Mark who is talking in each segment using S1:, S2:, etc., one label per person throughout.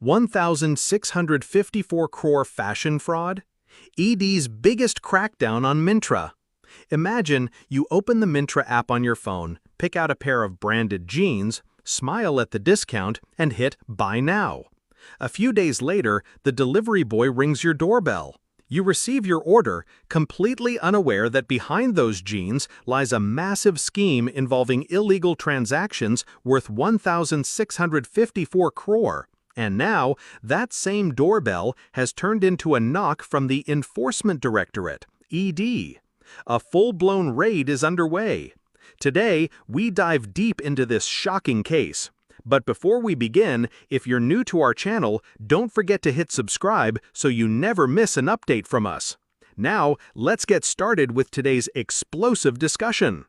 S1: 1,654 crore fashion fraud? ED's biggest crackdown on Myntra. Imagine you open the Myntra app on your phone, pick out a pair of branded jeans, smile at the discount, and hit Buy Now. A few days later, the delivery boy rings your doorbell. You receive your order, completely unaware that behind those jeans lies a massive scheme involving illegal transactions worth 1,654 crore. And now, that same doorbell has turned into a knock from the Enforcement Directorate, ED. A full-blown raid is underway. Today, we dive deep into this shocking case. But before we begin, if you're new to our channel, don't forget to hit subscribe so you never miss an update from us. Now, let's get started with today's explosive discussion.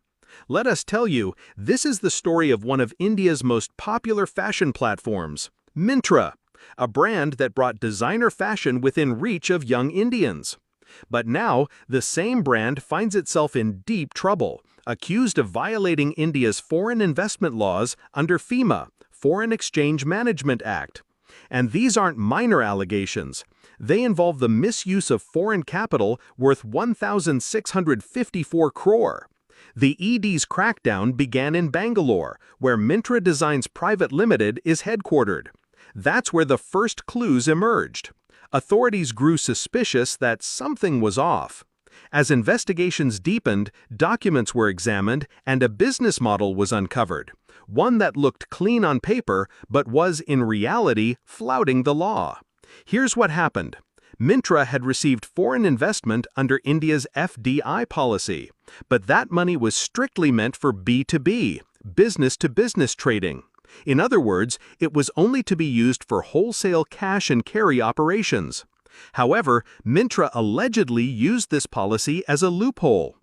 S1: Let us tell you, this is the story of one of India's most popular fashion platforms, Myntra, a brand that brought designer fashion within reach of young Indians. But now, the same brand finds itself in deep trouble, accused of violating India's foreign investment laws under FEMA, Foreign Exchange Management Act. And these aren't minor allegations. They involve the misuse of foreign capital worth 1,654 crore. The ED's crackdown began in Bengaluru, where Myntra Designs Private Limited is headquartered. That's where the first clues emerged. Authorities grew suspicious that something was off. As investigations deepened, documents were examined and a business model was uncovered, one that looked clean on paper but was in reality flouting the law. Here's what happened. Myntra had received foreign investment under India's FDI policy, but that money was strictly meant for B2B, business-to-business trading. In other words, it was only to be used for wholesale cash and carry operations. However, Myntra allegedly used this policy as a loophole.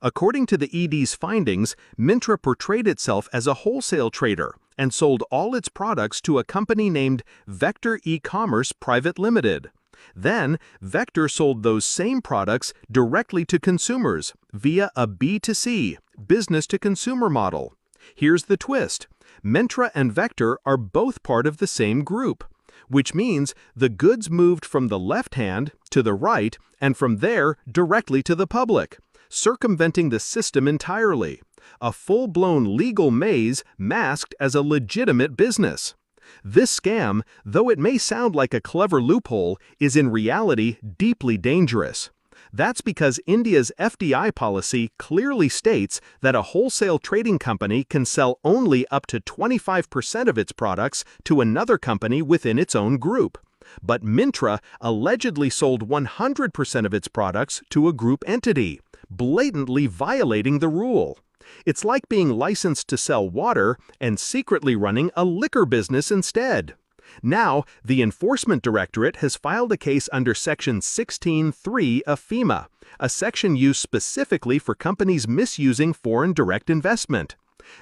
S1: According to the ED's findings, Myntra portrayed itself as a wholesale trader and sold all its products to a company named Vector E-Commerce Private Limited. Then, Vector sold those same products directly to consumers via a B2C, business-to-consumer model. Here's the twist. Myntra and Vector are both part of the same group, which means the goods moved from the left hand to the right and from there directly to the public, circumventing the system entirely. A full-blown legal maze masked as a legitimate business. This scam, though it may sound like a clever loophole, is in reality deeply dangerous. That's because India's FDI policy clearly states that a wholesale trading company can sell only up to 25% of its products to another company within its own group. But Myntra allegedly sold 100% of its products to a group entity, blatantly violating the rule. It's like being licensed to sell water and secretly running a liquor business instead. Now, the Enforcement Directorate has filed a case under Section 16(3) of FEMA, a section used specifically for companies misusing foreign direct investment.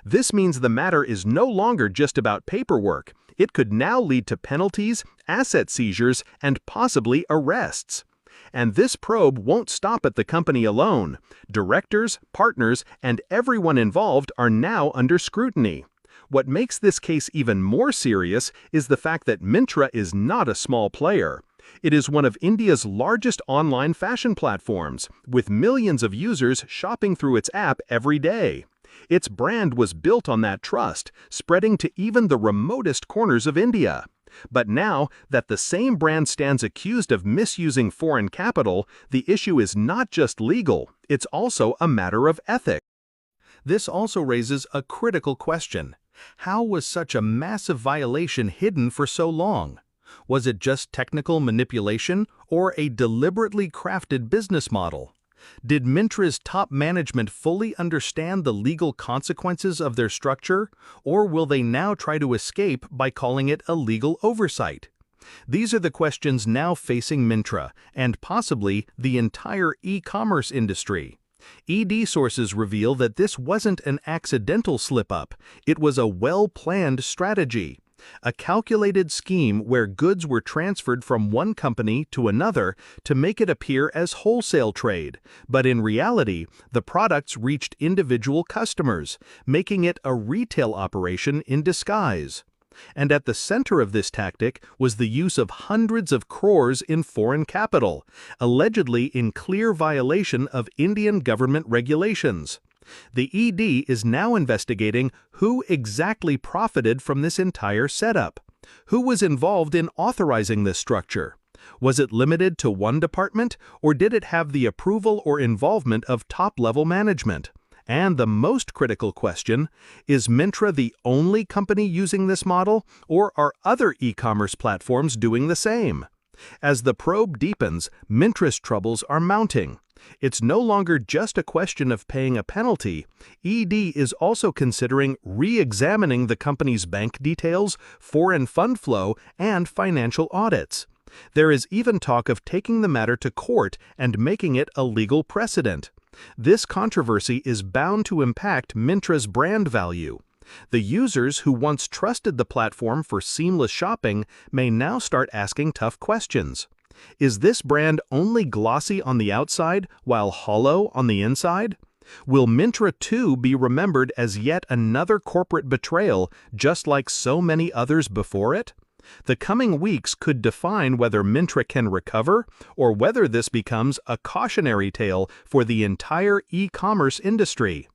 S1: This means the matter is no longer just about paperwork. It could now lead to penalties, asset seizures, and possibly arrests. And this probe won't stop at the company alone. Directors, partners, and everyone involved are now under scrutiny. What makes this case even more serious is the fact that Myntra is not a small player. It is one of India's largest online fashion platforms, with millions of users shopping through its app every day. Its brand was built on that trust, spreading to even the remotest corners of India. But now that the same brand stands accused of misusing foreign capital, the issue is not just legal, it's also a matter of ethics. This also raises a critical question. How was such a massive violation hidden for so long? Was it just technical manipulation or a deliberately crafted business model? Did Myntra's top management fully understand the legal consequences of their structure, or will they now try to escape by calling it a legal oversight? These are the questions now facing Myntra and possibly the entire e-commerce industry. ED sources reveal that this wasn't an accidental slip-up, it was a well-planned strategy. A calculated scheme where goods were transferred from one company to another to make it appear as wholesale trade, but in reality, the products reached individual customers, making it a retail operation in disguise. And at the center of this tactic was the use of hundreds of crores in foreign capital, allegedly in clear violation of Indian government regulations. The ED is now investigating who exactly profited from this entire setup. Who was involved in authorizing this structure? Was it limited to one department, or did it have the approval or involvement of top-level management? And the most critical question, is Myntra the only company using this model, or are other e-commerce platforms doing the same? As the probe deepens, Myntra's troubles are mounting. It's no longer just a question of paying a penalty. ED is also considering re-examining the company's bank details, foreign fund flow, and financial audits. There is even talk of taking the matter to court and making it a legal precedent. This controversy is bound to impact Myntra's brand value. The users who once trusted the platform for seamless shopping may now start asking tough questions. Is this brand only glossy on the outside while hollow on the inside? Will Myntra too be remembered as yet another corporate betrayal, just like so many others before it? The coming weeks could define whether Myntra can recover or whether this becomes a cautionary tale for the entire e-commerce industry.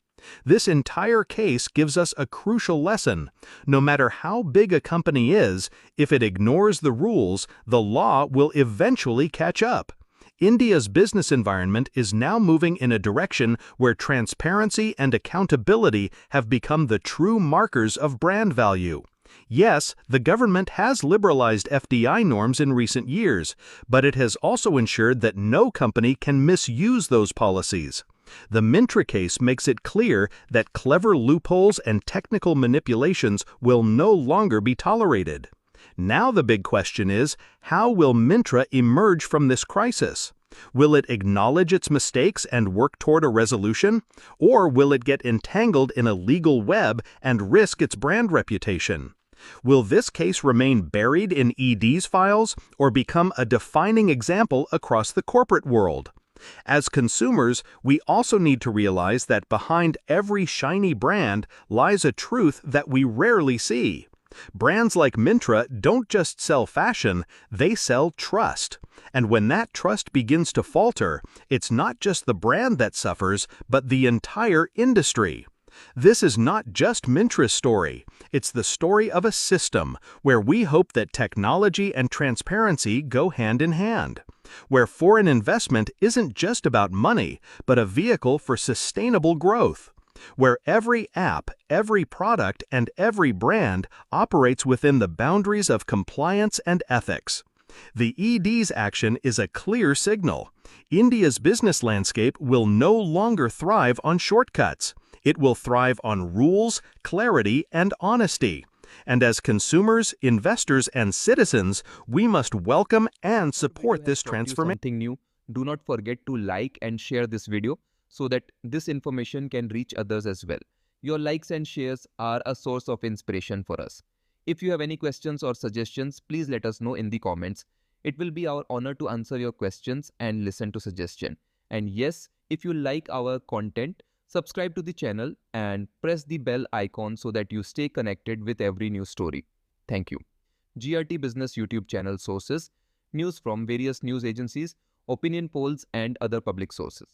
S1: This entire case gives us a crucial lesson. No matter how big a company is, if it ignores the rules, the law will eventually catch up. India's business environment is now moving in a direction where transparency and accountability have become the true markers of brand value. Yes, the government has liberalized FDI norms in recent years, but it has also ensured that no company can misuse those policies. The Myntra case makes it clear that clever loopholes and technical manipulations will no longer be tolerated. Now the big question is, how will Myntra emerge from this crisis? Will it acknowledge its mistakes and work toward a resolution? Or will it get entangled in a legal web and risk its brand reputation? Will this case remain buried in ED's files or become a defining example across the corporate world? As consumers, we also need to realize that behind every shiny brand lies a truth that we rarely see. Brands like Myntra don't just sell fashion, they sell trust. And when that trust begins to falter, it's not just the brand that suffers, but the entire industry. This is not just Myntra's story. It's the story of a system where we hope that technology and transparency go hand in hand, where foreign investment isn't just about money, but a vehicle for sustainable growth, where every app, every product, and every brand operates within the boundaries of compliance and ethics. The ED's action is a clear signal. India's business landscape will no longer thrive on shortcuts. It will thrive on rules, clarity, and honesty. And as consumers, investors, and citizens, we must welcome and support this transformation.
S2: Something new. Do not forget to like and share this video so that this information can reach others as well. Your likes and shares are a source of inspiration for us. If you have any questions or suggestions, please let us know in the comments. It will be our honor to answer your questions and listen to suggestions. And yes, if you like our content, subscribe to the channel and press the bell icon so that you stay connected with every new story. Thank you. GRT Business YouTube channel sources, news from various news agencies, opinion polls, and other public sources.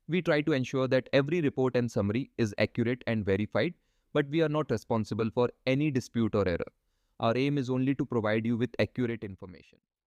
S2: We try to ensure that every report and summary is accurate and verified, but we are not responsible for any dispute or error. Our aim is only to provide you with accurate information.